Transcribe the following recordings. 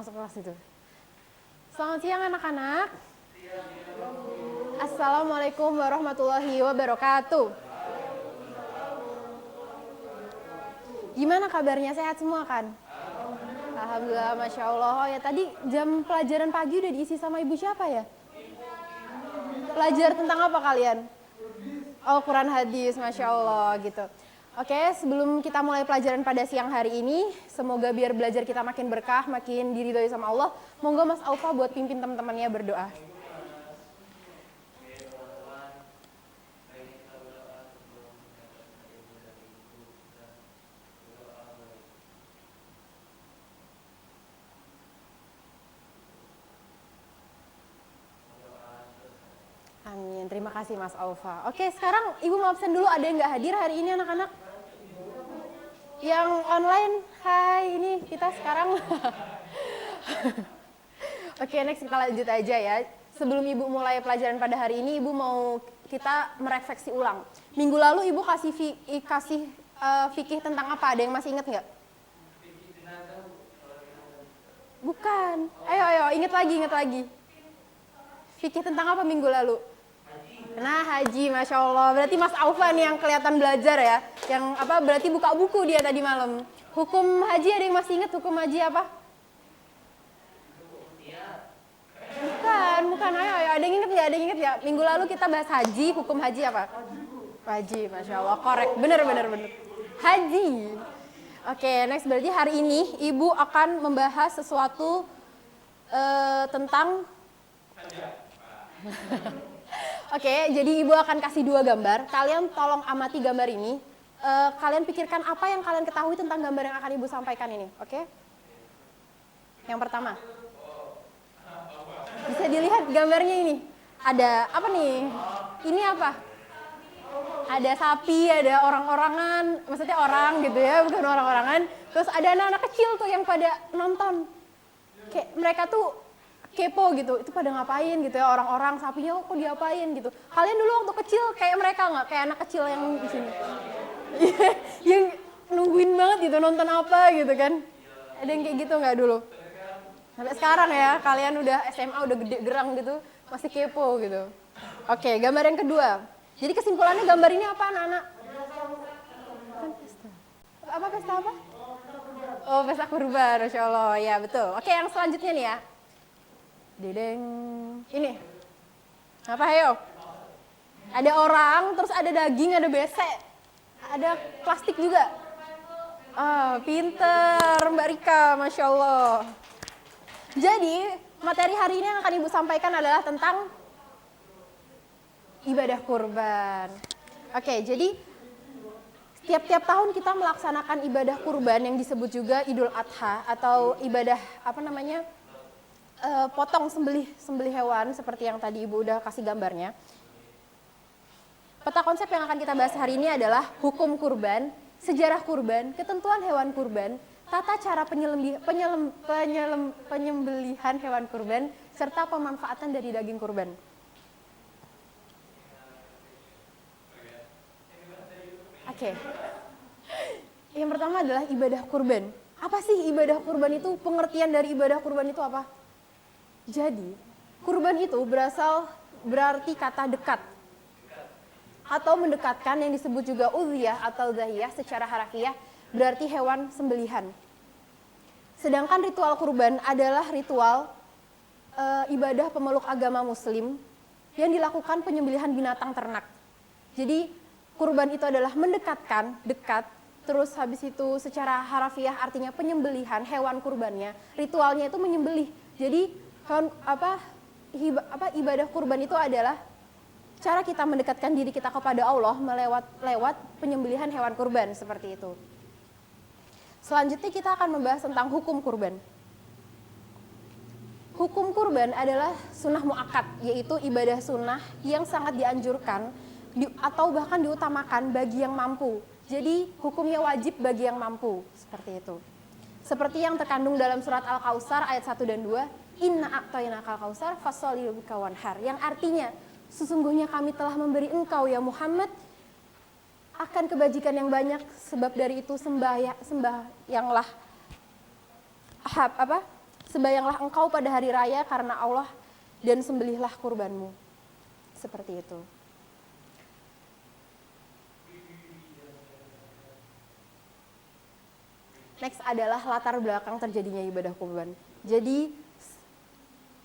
masuk kelas itu. Selamat siang anak-anak. Assalamualaikum warahmatullahi wabarakatuh. Gimana kabarnya, sehat semua kan? Alhamdulillah, Masya Allah. Oh ya, tadi jam pelajaran pagi udah diisi sama ibu siapa ya? Pelajar tentang apa kalian? Oh, Quran hadis, Masya Allah gitu. Oke, sebelum kita mulai pelajaran pada siang hari ini, semoga biar belajar kita makin berkah, makin diridhoi sama Allah. Monggo Mas Aufa buat pimpin teman-temannya berdoa. Amin, terima kasih Mas Aufa. Oke, sekarang Ibu mau absen dulu, ada yang nggak hadir hari ini anak-anak? Yang online, hai, ini kita sekarang. Oke, next kita lanjut aja ya. Sebelum Ibu mulai pelajaran pada hari ini, Ibu mau kita merefleksi ulang. Minggu lalu Ibu kasih fikih tentang apa? Ada yang masih ingat nggak? Bukan. Ayo, ingat lagi. Fikih tentang apa minggu lalu? Nah, haji, Masya Allah. Berarti Mas Aufa nih yang kelihatan belajar ya. Yang apa? Berarti buka buku dia tadi malam. Hukum haji, ada yang masih ingat hukum haji apa? Bukan. Ayo. Ada yang ingat nggak? Minggu lalu kita bahas haji, hukum haji apa? Haji, Masya Allah. Korek. Bener. Haji. Oke, next. Berarti hari ini Ibu akan membahas sesuatu tentang... Oke, jadi Ibu akan kasih 2 gambar. Kalian tolong amati gambar ini. Kalian pikirkan apa yang kalian ketahui tentang gambar yang akan Ibu sampaikan ini. Oke? Yang pertama. Bisa dilihat gambarnya ini. Ada apa nih? Ini apa? Ada sapi, ada orang-orangan. Maksudnya orang gitu ya, bukan orang-orangan. Terus ada anak-anak kecil tuh yang pada nonton. Kayak mereka tuh kepo gitu, itu pada ngapain gitu ya, orang-orang sapinya kok diapain gitu. Kalian dulu waktu kecil kayak mereka nggak? Kayak anak kecil yang di sini. Yang nungguin banget gitu nonton apa gitu kan. Ada yang kayak gitu nggak dulu? Sampai sekarang ya, kalian udah SMA udah gede gerang gitu, masih kepo gitu. Oke, gambar yang kedua. Jadi kesimpulannya gambar ini apa anak-anak? Pesta apa? Oh, pesta kurban, Masya Allah. Ya betul. Oke, yang selanjutnya nih ya. Dedeng. Ini. Apa ayo? Ada orang, terus ada daging, ada besek. Ada plastik juga. Pinter Mbak Rika, Masya Allah. Jadi, materi hari ini yang akan Ibu sampaikan adalah tentang ibadah kurban. Oke, jadi tiap-tiap tahun kita melaksanakan ibadah kurban yang disebut juga Idul Adha atau ibadah potong sembelih hewan seperti yang tadi Ibu udah kasih gambarnya. Peta konsep yang akan kita bahas hari ini adalah hukum kurban, sejarah kurban, ketentuan hewan kurban, tata cara penyembelihan hewan kurban, serta pemanfaatan dari daging kurban. Oke. Yang pertama adalah ibadah kurban. Apa sih ibadah kurban itu? Pengertian dari ibadah kurban itu apa? Jadi, kurban itu berarti kata dekat atau mendekatkan, yang disebut juga udhiyah atau zahiyah secara harafiah, berarti hewan sembelihan. Sedangkan ritual kurban adalah ritual ibadah pemeluk agama muslim yang dilakukan penyembelihan binatang ternak. Jadi, kurban itu adalah mendekatkan, dekat, terus habis itu secara harafiah artinya penyembelihan hewan kurbannya. Ritualnya itu menyembelih. Jadi ibadah kurban itu adalah cara kita mendekatkan diri kita kepada Allah lewat penyembelihan hewan kurban seperti itu. Selanjutnya kita akan membahas tentang hukum kurban. Hukum kurban adalah sunnah muakkad, yaitu ibadah sunnah yang sangat dianjurkan atau bahkan diutamakan bagi yang mampu. Jadi hukumnya wajib bagi yang mampu, seperti itu. Seperti yang terkandung dalam surat Al-Kautsar ayat 1 dan 2. Inna a'tainakal kautsar fasholli lirabbika wanhar, yang artinya sesungguhnya kami telah memberi engkau ya Muhammad akan kebajikan yang banyak, sebab dari itu sembahyanglah Sembayanglah engkau pada hari raya karena Allah dan sembelihlah kurbanmu. Seperti itu. Next adalah latar belakang terjadinya ibadah kurban. Jadi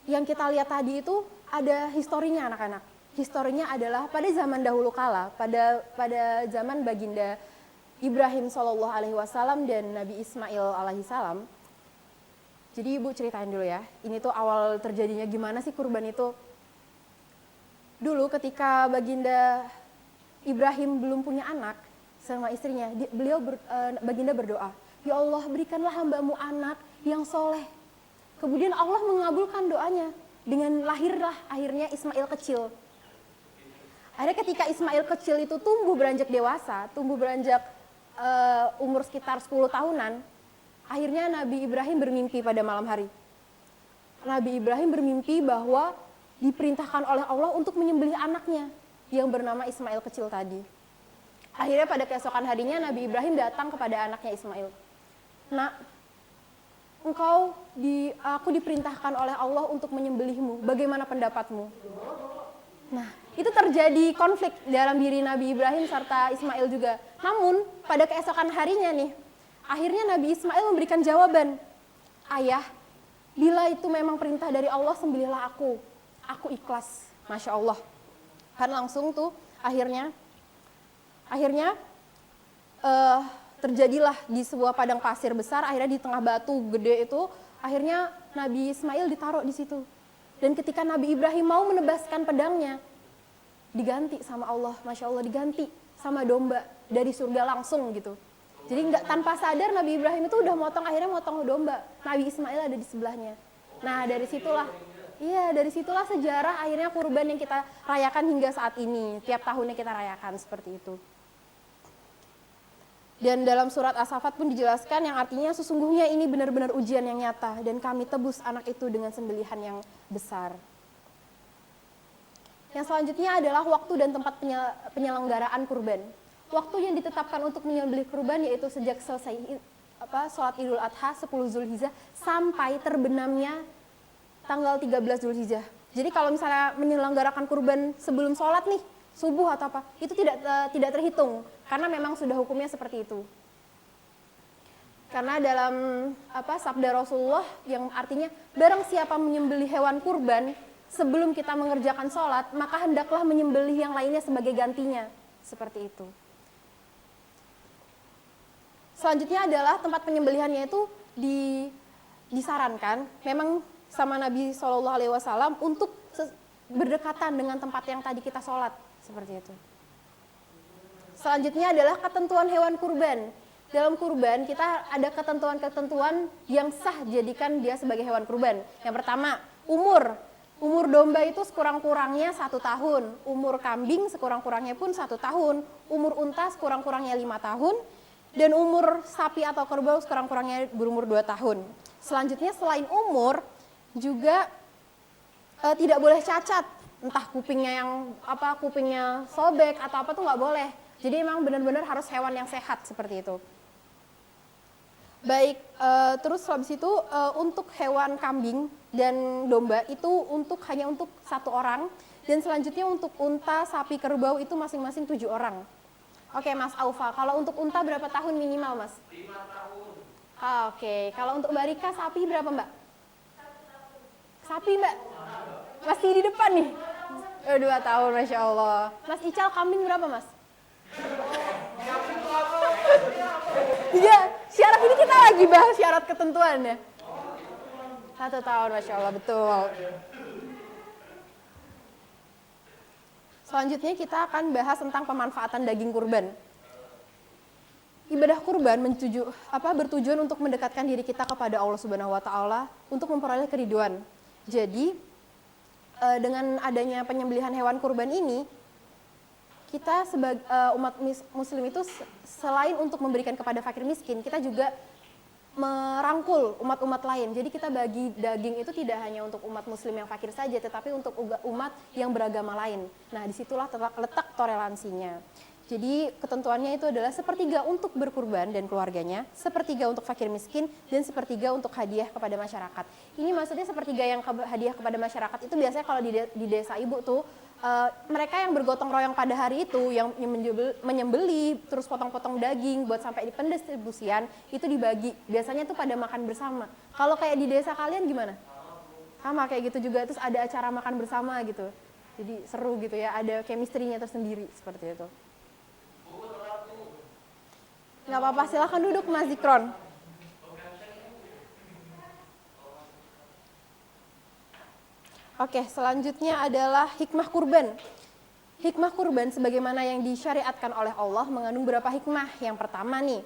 yang kita lihat tadi itu ada historinya anak-anak. Historinya adalah pada zaman dahulu kala, pada zaman baginda Ibrahim SAW dan Nabi Ismail alaihissalam. Jadi ibu ceritain dulu ya, ini tuh awal terjadinya gimana sih kurban itu. Dulu ketika baginda Ibrahim belum punya anak sama istrinya, baginda berdoa, ya Allah berikanlah hambamu anak yang soleh. Kemudian Allah mengabulkan doanya dengan lahirlah akhirnya Ismail kecil. Akhirnya ketika Ismail kecil itu tumbuh beranjak dewasa, tumbuh beranjak umur sekitar 10 tahunan, akhirnya Nabi Ibrahim bermimpi pada malam hari. Nabi Ibrahim bermimpi bahwa diperintahkan oleh Allah untuk menyembelih anaknya yang bernama Ismail kecil tadi. Akhirnya pada keesokan harinya Nabi Ibrahim datang kepada anaknya Ismail. Nak, aku diperintahkan oleh Allah untuk menyembelihmu. Bagaimana pendapatmu? Nah, itu terjadi konflik dalam diri Nabi Ibrahim serta Ismail juga. Namun, pada keesokan harinya nih, akhirnya Nabi Ismail memberikan jawaban. Ayah, bila itu memang perintah dari Allah, sembelihlah aku. Aku ikhlas. Masya Allah. Kan langsung tuh akhirnya terjadilah di sebuah padang pasir besar, akhirnya di tengah batu gede itu, akhirnya Nabi Ismail ditaruh di situ. Dan ketika Nabi Ibrahim mau menebaskan pedangnya, diganti sama Allah, Masya Allah, diganti sama domba dari surga langsung gitu. Jadi tanpa sadar Nabi Ibrahim itu udah akhirnya motong domba. Nabi Ismail ada di sebelahnya. Nah dari situlah sejarah akhirnya kurban yang kita rayakan hingga saat ini. Tiap tahunnya kita rayakan seperti itu. Dan dalam surat As-Saffat pun dijelaskan yang artinya sesungguhnya ini benar-benar ujian yang nyata dan kami tebus anak itu dengan sembelihan yang besar. Yang selanjutnya adalah waktu dan tempat penyelenggaraan kurban. Waktu yang ditetapkan untuk menyembelih kurban yaitu sejak selesai sholat Idul Adha 10 Zulhijjah sampai terbenamnya tanggal 13 Zulhijjah. Jadi kalau misalnya menyelenggarakan kurban sebelum sholat nih, subuh atau apa, itu tidak terhitung karena memang sudah hukumnya seperti itu. Karena dalam sabda Rasulullah yang artinya barang siapa menyembelih hewan kurban sebelum kita mengerjakan sholat, maka hendaklah menyembelih yang lainnya sebagai gantinya. Seperti itu. Selanjutnya adalah tempat penyembelihannya itu disarankan memang sama Nabi SAW untuk berdekatan dengan tempat yang tadi kita sholat. Seperti itu. Selanjutnya adalah ketentuan hewan kurban. Dalam kurban kita ada ketentuan-ketentuan yang sah jadikan dia sebagai hewan kurban. Yang pertama, umur. Umur domba itu sekurang-kurangnya 1 tahun. Umur kambing sekurang-kurangnya pun 1 tahun. Umur unta sekurang-kurangnya 5 tahun. Dan umur sapi atau kerbau sekurang-kurangnya berumur 2 tahun. Selanjutnya selain umur juga tidak boleh cacat. Entah kupingnya sobek atau apa tuh nggak boleh. Jadi emang benar-benar harus hewan yang sehat seperti itu. Baik, terus habis itu untuk hewan kambing dan domba itu hanya untuk 1 orang. Dan selanjutnya untuk unta, sapi, kerbau itu masing-masing 7 orang. Oke Mas Aufa, kalau untuk unta berapa tahun minimal Mas? 5 tahun. Oke, kalau untuk Barika sapi berapa Mbak? 1 tahun. Sapi Mbak? Masih di depan nih? 2 tahun, Masya Allah. Mas Ical kambing berapa Mas? Iya, syarat ini kita lagi bahas syarat ketentuan ya. 1 tahun, Masya Allah, betul. Selanjutnya kita akan bahas tentang pemanfaatan daging kurban. Ibadah kurban bertujuan untuk mendekatkan diri kita kepada Allah Subhanahu wa taala untuk memperoleh keriduan. Jadi dengan adanya penyembelihan hewan kurban ini, kita sebagai umat muslim itu selain untuk memberikan kepada fakir miskin, kita juga merangkul umat-umat lain. Jadi kita bagi daging itu tidak hanya untuk umat muslim yang fakir saja, tetapi untuk umat yang beragama lain. Nah, disitulah letak toleransinya. Jadi ketentuannya itu adalah sepertiga untuk berkurban dan keluarganya, sepertiga untuk fakir miskin, dan sepertiga untuk hadiah kepada masyarakat. Ini maksudnya sepertiga yang hadiah kepada masyarakat itu biasanya kalau di desa ibu tuh, mereka yang bergotong royong pada hari itu, yang menyembeli, terus potong-potong daging buat sampai di pendistribusian, itu dibagi. Biasanya tuh pada makan bersama. Kalau kayak di desa kalian gimana? Sama kayak gitu juga, terus ada acara makan bersama gitu. Jadi seru gitu ya, ada chemistry-nya tersendiri seperti itu. Nggak apa-apa, silahkan duduk Mas Zikron. Oke, selanjutnya adalah hikmah kurban. Hikmah kurban sebagaimana yang disyariatkan oleh Allah mengandung beberapa hikmah. Yang pertama nih,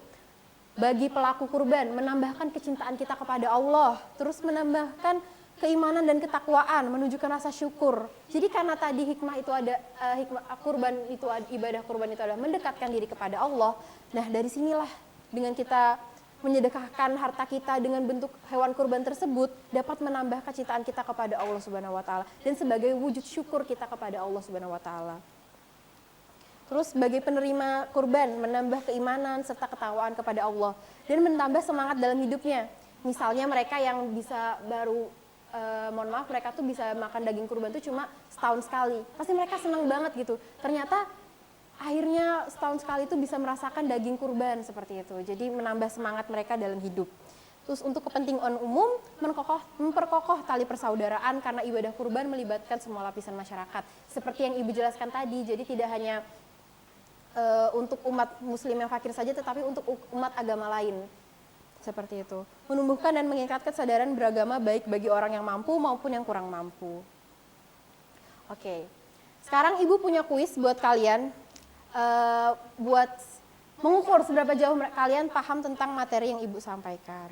bagi pelaku kurban menambahkan kecintaan kita kepada Allah, terus menambahkan keimanan dan ketakwaan, menunjukkan rasa syukur. Jadi karena tadi hikmah itu ada hikmah kurban itu ibadah kurban itu adalah mendekatkan diri kepada Allah. Nah, dari sinilah dengan kita menyedekahkan harta kita dengan bentuk hewan kurban tersebut dapat menambah kecintaan kita kepada Allah Subhanahu wa taala dan sebagai wujud syukur kita kepada Allah Subhanahu wa taala. Terus sebagai penerima kurban menambah keimanan serta ketakwaan kepada Allah dan menambah semangat dalam hidupnya. Misalnya mereka yang bisa baru mohon maaf, mereka tuh bisa makan daging kurban tuh cuma setahun sekali. Pasti mereka senang banget gitu. Ternyata akhirnya setahun sekali tuh bisa merasakan daging kurban seperti itu. Jadi menambah semangat mereka dalam hidup. Terus untuk kepentingan umum, memperkokoh tali persaudaraan karena ibadah kurban melibatkan semua lapisan masyarakat. Seperti yang Ibu jelaskan tadi, jadi tidak hanya untuk umat muslim yang fakir saja, tetapi untuk umat agama lain. Seperti itu. Menumbuhkan dan meningkatkan kesadaran beragama baik bagi orang yang mampu maupun yang kurang mampu. Oke. Sekarang Ibu punya kuis buat kalian. Buat mengukur seberapa jauh kalian paham tentang materi yang Ibu sampaikan.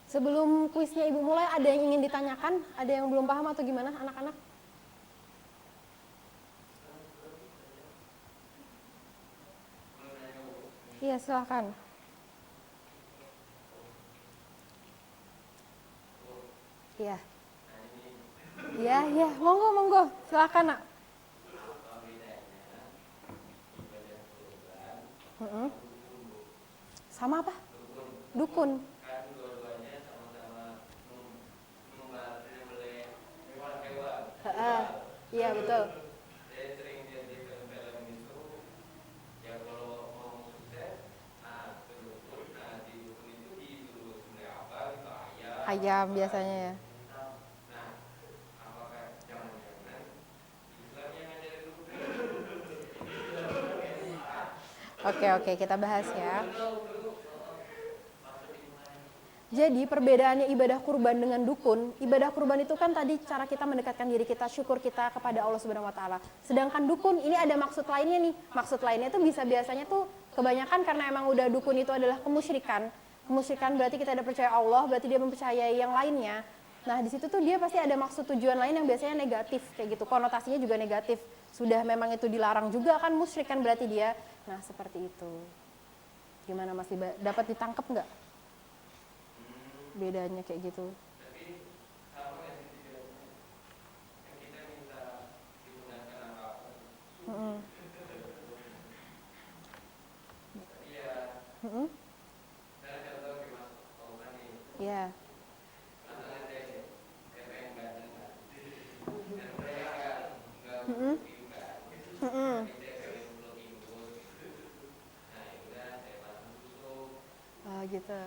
Sebelum kuisnya Ibu mulai, ada yang ingin ditanyakan? Ada yang belum paham atau gimana anak-anak? Iya, silakan. Iya. Iya, monggo, silakan, Nak. Sama apa? Dukun. Iya, betul. Ayam biasanya ya. Oke, kita bahas ya. Jadi perbedaannya ibadah kurban dengan dukun, ibadah kurban itu kan tadi cara kita mendekatkan diri kita, syukur kita kepada Allah Subhanahu wa taala. Sedangkan dukun ini ada maksud lainnya nih. Maksud lainnya itu biasanya tuh kebanyakan karena emang udah dukun itu adalah kemusyrikan. Kemusyrikan berarti kita tidak percaya Allah, berarti dia mempercayai yang lainnya. Nah, di situ tuh dia pasti ada maksud tujuan lain yang biasanya negatif kayak gitu. Konotasinya juga negatif. Sudah memang itu dilarang juga kan, musyrik kan berarti dia. Nah, seperti itu. Gimana, masih dapat ditangkap nggak bedanya kayak gitu? Mm-mm. Mm-mm. Iya. Mm-mm. Mm-mm. Ah, gitu.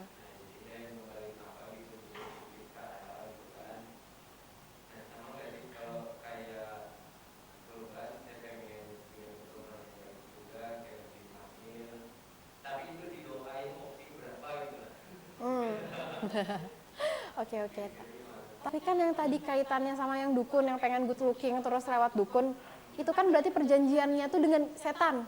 Hmm. Oke, oke. Tapi kan yang tadi kaitannya sama yang dukun, yang pengen good looking terus lewat dukun, itu kan berarti perjanjiannya tuh dengan setan.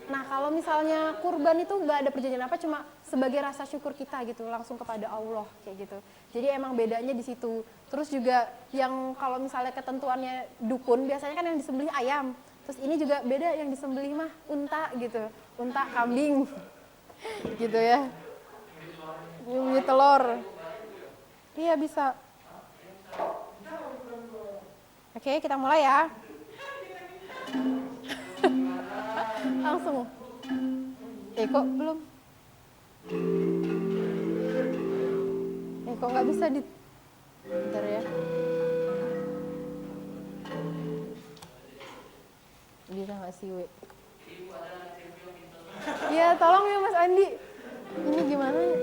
Nah, kalau misalnya kurban itu nggak ada perjanjian apa, cuma sebagai rasa syukur kita gitu, langsung kepada Allah kayak gitu. Jadi emang bedanya di situ. Terus juga yang kalau misalnya ketentuannya dukun, biasanya kan yang disembelih ayam. Terus ini juga beda, yang disembelih mah unta gitu, unta kambing gitu ya. Ini telur. Iya bisa. Oke, kita mulai ya. Langsung. Kok belum? Kok nggak bisa di... Bentar ya. Bisa nggak sih, We? Iya, tolong ya Mas Andi. Ini gimana ya?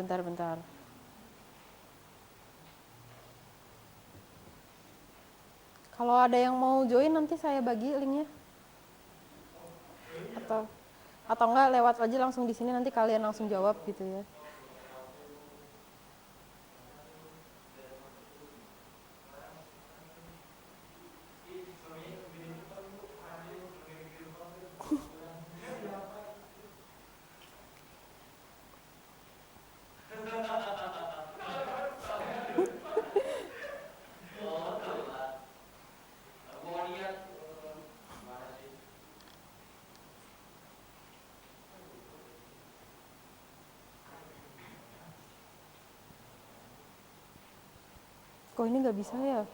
Bentar. Kalau ada yang mau join nanti saya bagi linknya. Atau enggak lewat aja langsung di sini, nanti kalian langsung jawab gitu ya. Kok ini nggak bisa ya?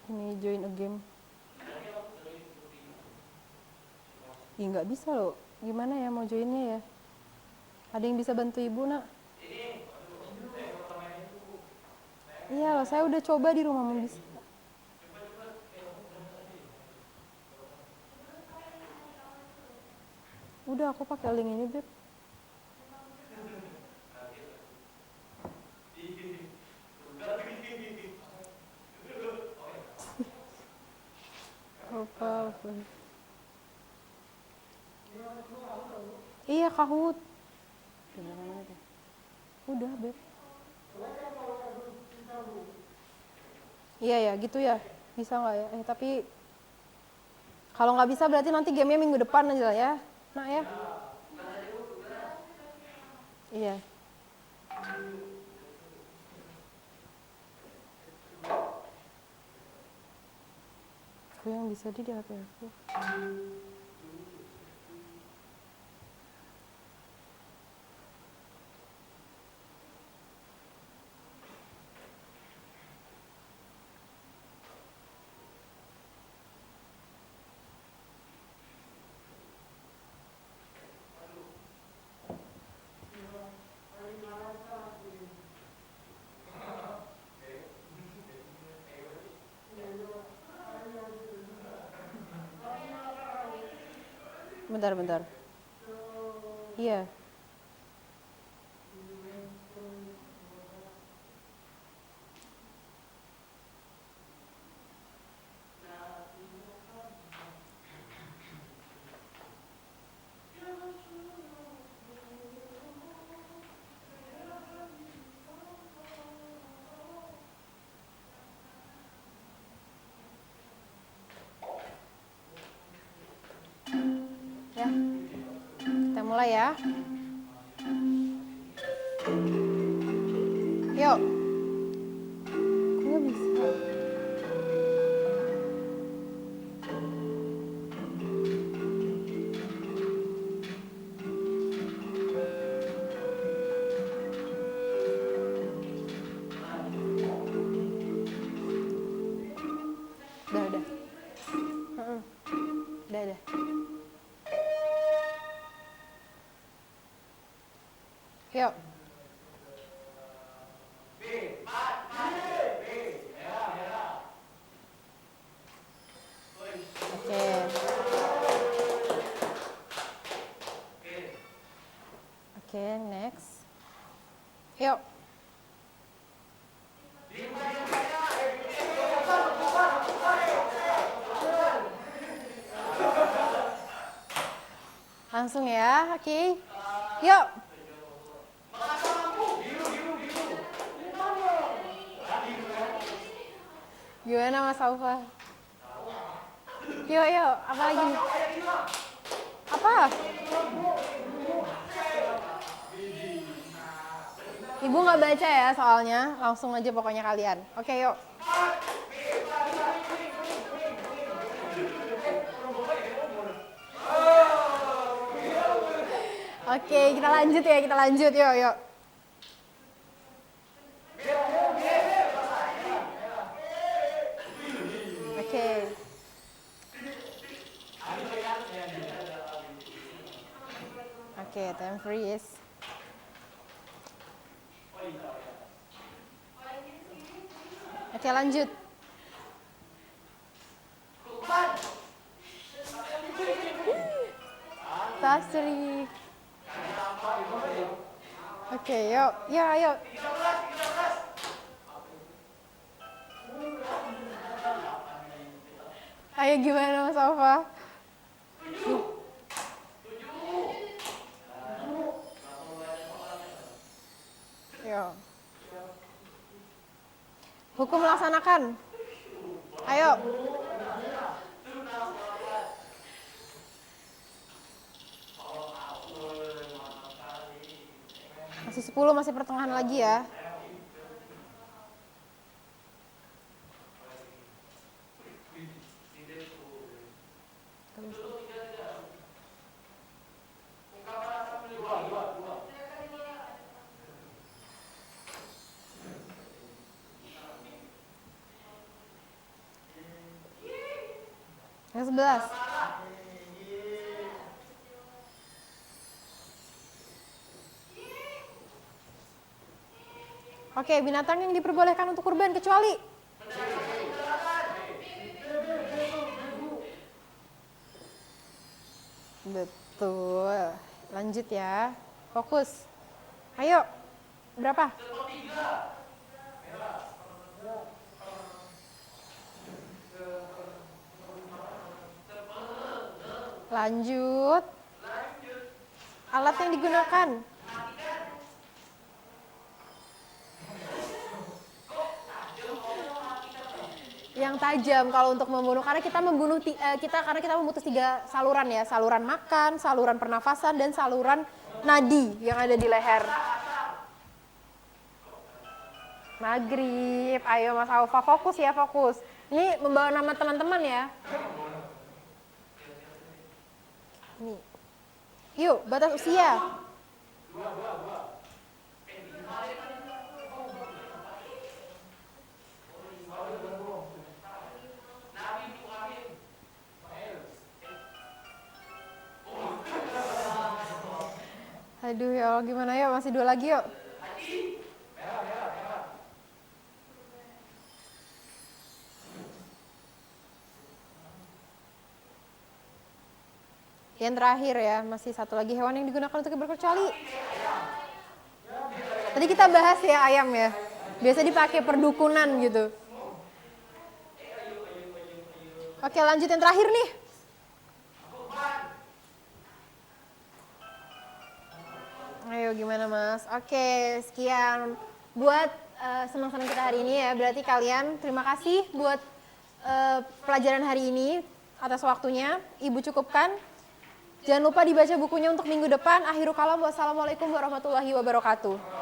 Ini join a game. Ih, nggak bisa loh. Gimana ya mau joinnya ya? Ada yang bisa bantu ibu, nak? Iya loh, saya udah coba di rumah, mau bisa. Udah, aku pakai link ini, Beb. Apa? Iya, Kahoot. Udah, Beb. Iya ya, gitu ya. Bisa nggak ya? Tapi kalau nggak bisa berarti nanti gamenya minggu depan aja lah ya. Nah ya. Iya. Aku yang bisa di HP aku. Bentar. Iya. mulai ya. Yuk. Kok nggak bisa? Udah. Udah. Yuk. Oke, next. Yuk. Langsung ya, oke. Yuk. Gimana Mas Aufa? Yuk, apa lagi? Apa? Ibu nggak baca ya soalnya, langsung aja pokoknya kalian. Oke, yuk. Oke, kita lanjut, yuk. Oke, time freeze. Oke, lanjut. Tasri. Oke, yuk. Yuk. Ayo gimana Mas Alfa? Yuk. Hukum melaksanakan. Ayo. Masih 10, masih pertengahan lagi ya. Yang 11. Oke, binatang yang diperbolehkan untuk kurban kecuali betul. Lanjut ya. Fokus. Ayo. Berapa? Lanjut. Alat yang digunakan. Yang tajam kalau untuk membunuh, karena kita memutus 3 saluran ya, saluran makan, saluran pernafasan, dan saluran nadi yang ada di leher. Maghrib. Ayo Mas Aufa, fokus ya, fokus. Ini membawa nama teman-teman ya. Nih. Yuk, batas usia. Aduh ya Allah, gimana yuk, masih 2 lagi yuk. Yang terakhir ya, masih 1 lagi, hewan yang digunakan untuk berkecuali. Tadi kita bahas ya ayam ya, biasa dipakai perdukunan gitu. Oke, lanjut yang terakhir nih. Ayo gimana Mas? Oke, sekian buat senang-senang kita hari ini ya. Berarti kalian terima kasih buat pelajaran hari ini atas waktunya. Ibu cukupkan. Jangan lupa dibaca bukunya untuk minggu depan. Akhirul kalam, wassalamualaikum warahmatullahi wabarakatuh.